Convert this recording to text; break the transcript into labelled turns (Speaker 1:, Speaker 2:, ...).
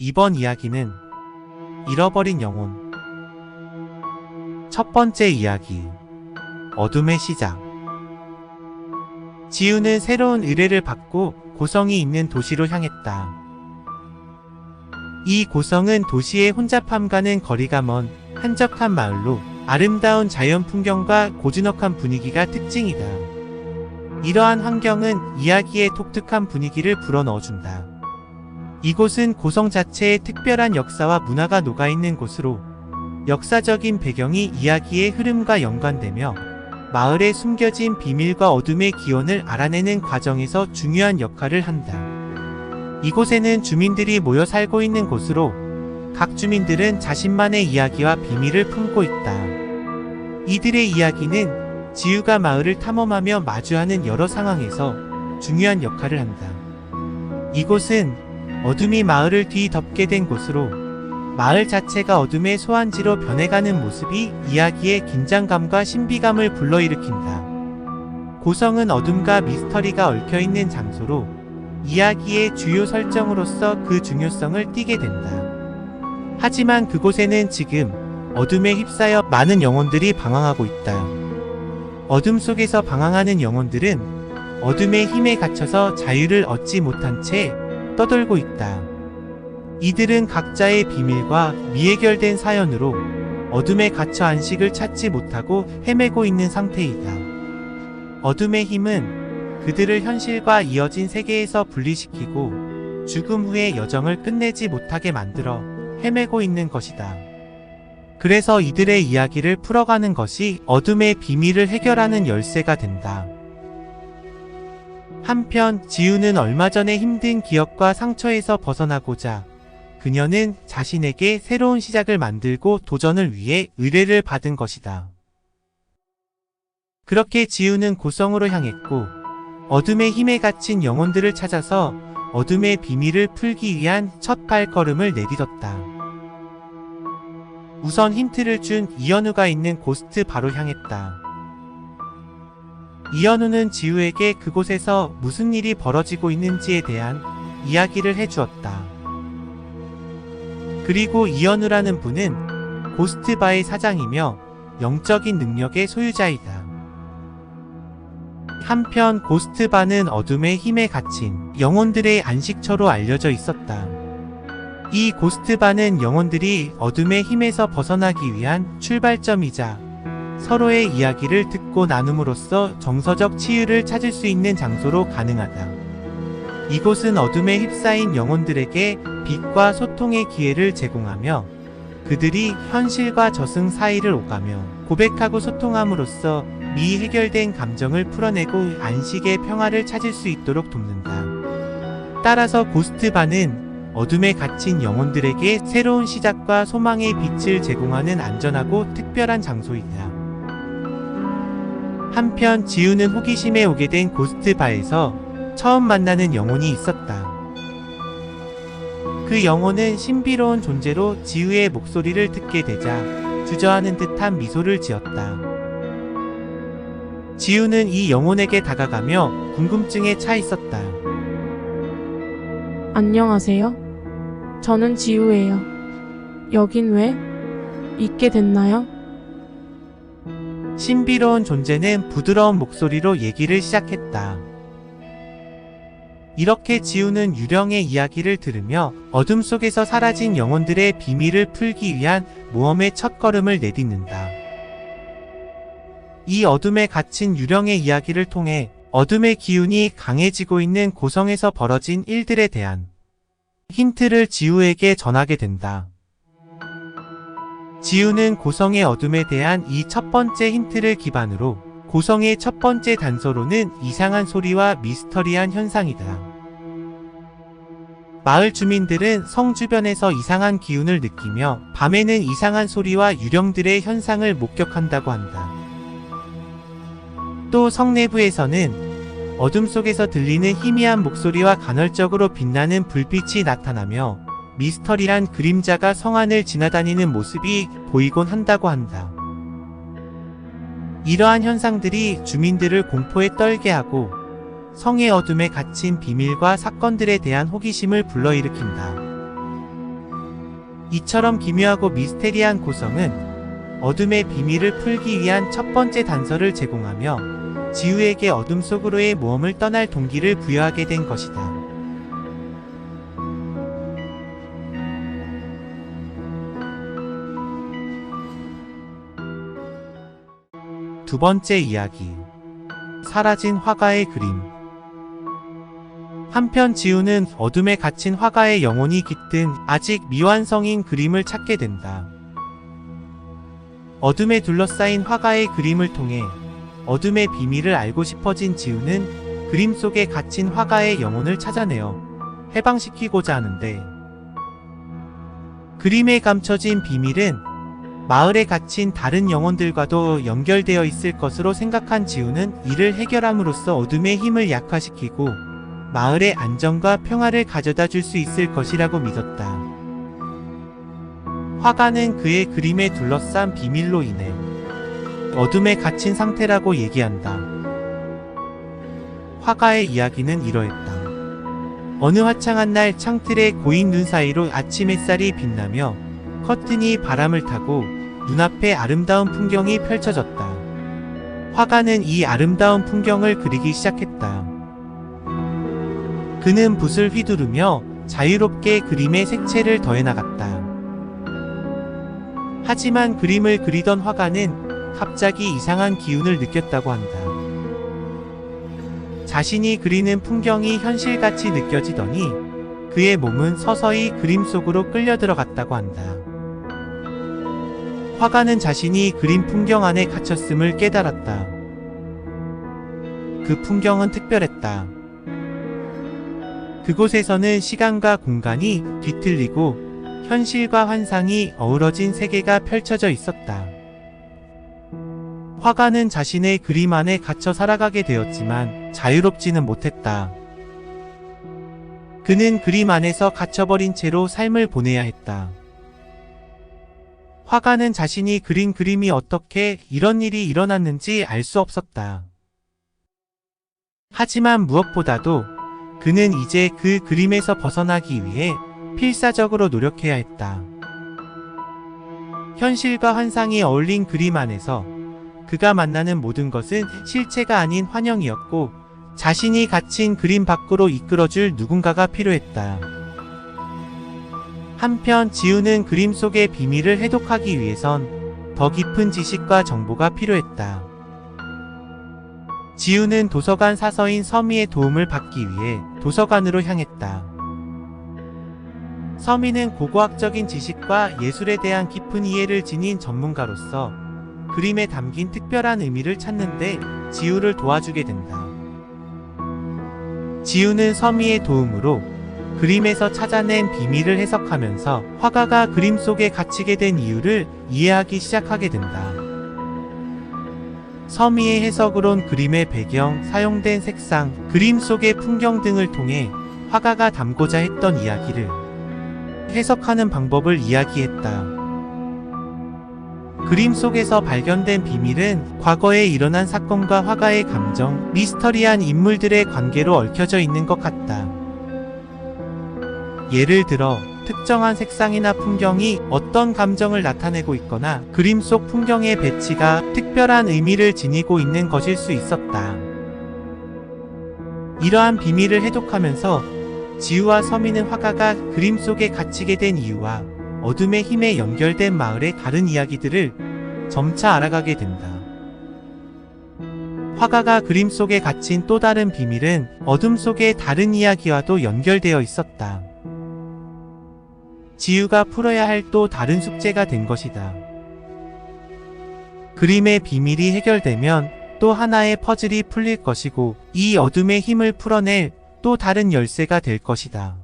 Speaker 1: 이번 이야기는 잃어버린 영혼. 첫 번째 이야기, 어둠의 시작. 지우는 새로운 의뢰를 받고 고성이 있는 도시로 향했다. 이 고성은 도시의 혼잡함과는 거리가 먼 한적한 마을로 아름다운 자연 풍경과 고즈넉한 분위기가 특징이다. 이러한 환경은 이야기의 독특한 분위기를 불어넣어준다. 이곳은 고성 자체에 특별한 역사와 문화가 녹아있는 곳으로 역사적인 배경이 이야기의 흐름과 연관되며 마을에 숨겨진 비밀과 어둠의 기원을 알아내는 과정에서 중요한 역할을 한다. 이곳에는 주민들이 모여 살고 있는 곳으로 각 주민들은 자신만의 이야기와 비밀을 품고 있다. 이들의 이야기는 지우가 마을을 탐험하며 마주하는 여러 상황에서 중요한 역할을 한다. 이곳은 어둠이 마을을 뒤덮게 된 곳으로 마을 자체가 어둠의 소환지로 변해가는 모습이 이야기의 긴장감과 신비감을 불러일으킨다. 고성은 어둠과 미스터리가 얽혀있는 장소로 이야기의 주요 설정으로서 그 중요성을 띠게 된다. 하지만 그곳에는 지금 어둠에 휩싸여 많은 영혼들이 방황하고 있다. 어둠 속에서 방황하는 영혼들은 어둠의 힘에 갇혀서 자유를 얻지 못한 채 떠돌고 있다. 이들은 각자의 비밀과 미해결된 사연으로 어둠에 갇혀 안식을 찾지 못하고 헤매고 있는 상태이다. 어둠의 힘은 그들을 현실과 이어진 세계에서 분리시키고 죽음 후의 여정을 끝내지 못하게 만들어 헤매고 있는 것이다. 그래서 이들의 이야기를 풀어가는 것이 어둠의 비밀을 해결하는 열쇠가 된다. 한편 지우는 얼마 전에 힘든 기억과 상처에서 벗어나고자 그녀는 자신에게 새로운 시작을 만들고 도전을 위해 의뢰를 받은 것이다. 그렇게 지우는 고성으로 향했고 어둠의 힘에 갇힌 영혼들을 찾아서 어둠의 비밀을 풀기 위한 첫 발걸음을 내딛었다. 우선 힌트를 준 이현우가 있는 고스트 바로 향했다. 이현우는 지우에게 그곳에서 무슨 일이 벌어지고 있는지에 대한 이야기를 해주었다. 그리고 이현우라는 분은 고스트바의 사장이며 영적인 능력의 소유자이다. 한편 고스트바는 어둠의 힘에 갇힌 영혼들의 안식처로 알려져 있었다. 이 고스트바는 영혼들이 어둠의 힘에서 벗어나기 위한 출발점이자 서로의 이야기를 듣고 나눔으로써 정서적 치유를 찾을 수 있는 장소로 가능하다. 이곳은 어둠에 휩싸인 영혼들에게 빛과 소통의 기회를 제공하며 그들이 현실과 저승 사이를 오가며 고백하고 소통함으로써 미해결된 감정을 풀어내고 안식의 평화를 찾을 수 있도록 돕는다. 따라서 고스트바는 어둠에 갇힌 영혼들에게 새로운 시작과 소망의 빛을 제공하는 안전하고 특별한 장소이다. 한편 지우는 호기심에 오게 된 고스트바에서 처음 만나는 영혼이 있었다. 그 영혼은 신비로운 존재로 지우의 목소리를 듣게 되자 주저하는 듯한 미소를 지었다. 지우는 이 영혼에게 다가가며 궁금증에 차 있었다.
Speaker 2: 안녕하세요. 저는 지우예요. 여긴 왜 있게 됐나요?
Speaker 1: 신비로운 존재는 부드러운 목소리로 얘기를 시작했다. 이렇게 지우는 유령의 이야기를 들으며 어둠 속에서 사라진 영혼들의 비밀을 풀기 위한 모험의 첫걸음을 내딛는다. 이 어둠에 갇힌 유령의 이야기를 통해 어둠의 기운이 강해지고 있는 고성에서 벌어진 일들에 대한 힌트를 지우에게 전하게 된다. 지우는 고성의 어둠에 대한 이 첫 번째 힌트를 기반으로 고성의 첫 번째 단서로는 이상한 소리와 미스터리한 현상이다. 마을 주민들은 성 주변에서 이상한 기운을 느끼며 밤에는 이상한 소리와 유령들의 현상을 목격한다고 한다. 또 성 내부에서는 어둠 속에서 들리는 희미한 목소리와 간헐적으로 빛나는 불빛이 나타나며 미스터리한 그림자가 성 안을 지나다니는 모습이 보이곤 한다고 한다. 이러한 현상들이 주민들을 공포에 떨게 하고 성의 어둠에 갇힌 비밀과 사건들에 대한 호기심을 불러일으킨다. 이처럼 기묘하고 미스테리한 고성은 어둠의 비밀을 풀기 위한 첫 번째 단서를 제공하며 지우에게 어둠 속으로의 모험을 떠날 동기를 부여하게 된 것이다. 두 번째 이야기. 사라진 화가의 그림. 한편 지우는 어둠에 갇힌 화가의 영혼이 깃든 아직 미완성인 그림을 찾게 된다. 어둠에 둘러싸인 화가의 그림을 통해 어둠의 비밀을 알고 싶어진 지우는 그림 속에 갇힌 화가의 영혼을 찾아내어 해방시키고자 하는데, 그림에 감춰진 비밀은 마을에 갇힌 다른 영혼들과도 연결되어 있을 것으로 생각한 지우는 이를 해결함으로써 어둠의 힘을 약화시키고 마을의 안정과 평화를 가져다 줄 수 있을 것이라고 믿었다. 화가는 그의 그림에 둘러싼 비밀로 인해 어둠에 갇힌 상태라고 얘기한다. 화가의 이야기는 이러했다. 어느 화창한 날 창틀의 고인 눈 사이로 아침 햇살이 빛나며 커튼이 바람을 타고 눈앞에 아름다운 풍경이 펼쳐졌다. 화가는 이 아름다운 풍경을 그리기 시작했다. 그는 붓을 휘두르며 자유롭게 그림의 색채를 더해나갔다. 하지만 그림을 그리던 화가는 갑자기 이상한 기운을 느꼈다고 한다. 자신이 그리는 풍경이 현실같이 느껴지더니 그의 몸은 서서히 그림 속으로 끌려 들어갔다고 한다. 화가는 자신이 그린 풍경 안에 갇혔음을 깨달았다. 그 풍경은 특별했다. 그곳에서는 시간과 공간이 뒤틀리고 현실과 환상이 어우러진 세계가 펼쳐져 있었다. 화가는 자신의 그림 안에 갇혀 살아가게 되었지만 자유롭지는 못했다. 그는 그림 안에서 갇혀버린 채로 삶을 보내야 했다. 화가는 자신이 그린 그림이 어떻게 이런 일이 일어났는지 알 수 없었다. 하지만 무엇보다도 그는 이제 그 그림에서 벗어나기 위해 필사적으로 노력해야 했다. 현실과 환상이 어울린 그림 안에서 그가 만나는 모든 것은 실체가 아닌 환영이었고, 자신이 갇힌 그림 밖으로 이끌어줄 누군가가 필요했다. 한편 지우는 그림 속의 비밀을 해독하기 위해선 더 깊은 지식과 정보가 필요했다. 지우는 도서관 사서인 서미의 도움을 받기 위해 도서관으로 향했다. 서미는 고고학적인 지식과 예술에 대한 깊은 이해를 지닌 전문가로서 그림에 담긴 특별한 의미를 찾는데 지우를 도와주게 된다. 지우는 서미의 도움으로 그림에서 찾아낸 비밀을 해석하면서 화가가 그림 속에 갇히게 된 이유를 이해하기 시작하게 된다. 서미의 해석으론 그림의 배경, 사용된 색상, 그림 속의 풍경 등을 통해 화가가 담고자 했던 이야기를 해석하는 방법을 이야기했다. 그림 속에서 발견된 비밀은 과거에 일어난 사건과 화가의 감정, 미스터리한 인물들의 관계로 얽혀져 있는 것 같다. 예를 들어 특정한 색상이나 풍경이 어떤 감정을 나타내고 있거나 그림 속 풍경의 배치가 특별한 의미를 지니고 있는 것일 수 있었다. 이러한 비밀을 해독하면서 지우와 서미는 화가가 그림 속에 갇히게 된 이유와 어둠의 힘에 연결된 마을의 다른 이야기들을 점차 알아가게 된다. 화가가 그림 속에 갇힌 또 다른 비밀은 어둠 속의 다른 이야기와도 연결되어 있었다. 지우가 풀어야 할 또 다른 숙제가 된 것이다. 그림의 비밀이 해결되면 또 하나의 퍼즐이 풀릴 것이고, 이 어둠의 힘을 풀어낼 또 다른 열쇠가 될 것이다.